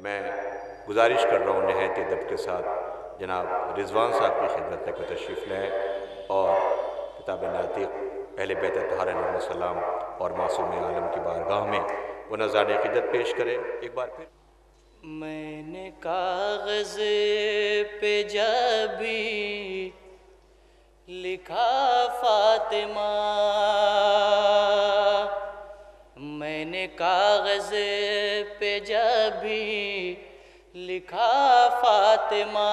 میں گزارش کر رہا ہوں نہایت ادب کے ساتھ جناب رضوان صاحب کی خدمت میں کو تشریف لائیں اور کتاب ناطق اہل بیت اطہار علیہ السلام اور معصوم عالم کی بارگاہ میں وہ نذرانِ عقیدت پیش کریں۔ ایک بار پھر میں نے کاغذ پہ جب بھی لکھا فاطمہ، میں نے کاغذ پہ جب بھی لکھا فاطمہ،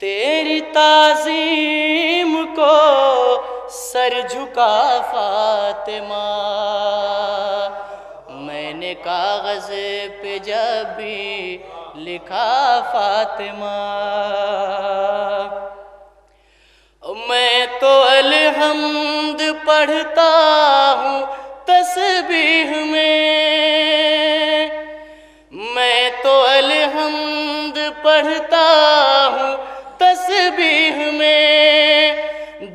تیری تعظیم کو سر جھکا فاطمہ، میں نے کاغذ پہ جب بھی لکھا فاطمہ، میں تو الحمد پڑھتا ہوں تسبیح میں تو الحمد پڑھتا ہوں تسبیح میں،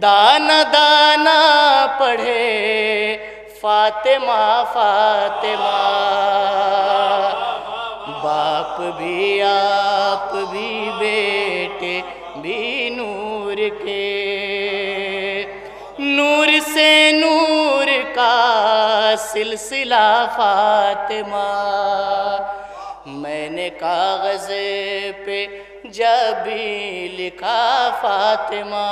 دانا دانا پڑھے فاطمہ فاطمہ، باپ بھی آپ بھی بیٹے بھی نور کے، نور سے نور کا سلسلہ فاطمہ، میں نے کاغذ پہ جب بھی لکھا فاطمہ،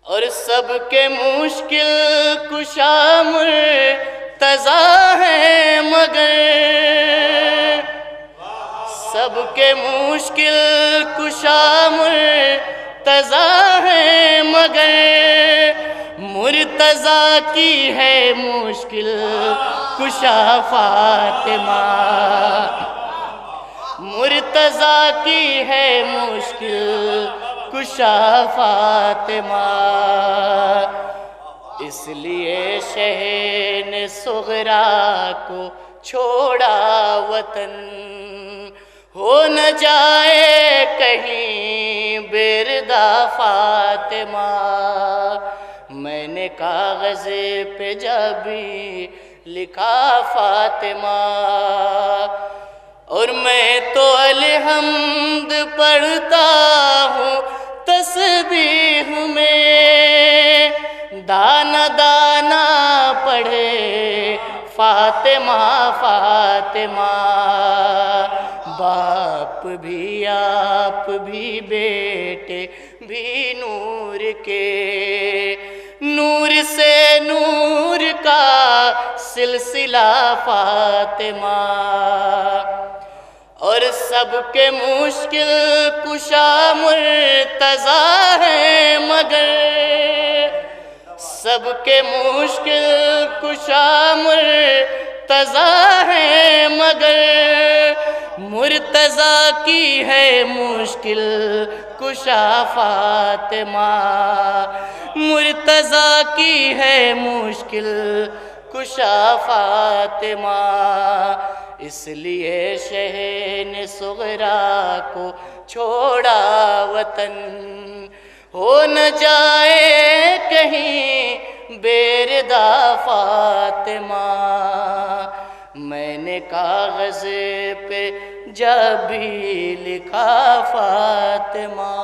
اور سب کے مشکل کشا مرتضیٰ ہے مگر، سب کے مشکل کشا مرتضیٰ ہے مگر، مرتضیٰ کی ہے مشکل کشا فاطمہ، مرتضیٰ کی ہے مشکل کشا فاطمہ، اس لیے شہ نے صغرا کو چھوڑا وطن، ہو نہ جائے کہیں بردہ فاطمہ، میں نے کاغذ پہ جب بھی لکھا فاطمہ، اور میں تو الحمد پڑھتا ہوں تسبیح میں، دانا دانا پڑھے فاطمہ فاطمہ، باپ بھی آپ بھی بیٹے بھی نور کے، نور سے نور کا سلسلہ فاطمہ، اور سب کے مشکل کشا مرتضیٰ ہے مگر، سب کے مشکل کشا مرتضیٰ ہے مگر، مرتضیٰ کی ہے مشکل کشا فاطمہ، مرتضیٰ کی ہے مشکل کشا فاطمہ، اس لیے شہ نے صغرا کو چھوڑا وطن، ہو نہ جائے کہیں بردہ فاطمہ، میں نے کاغذ پہ جب بھی لکھا فاطمہ۔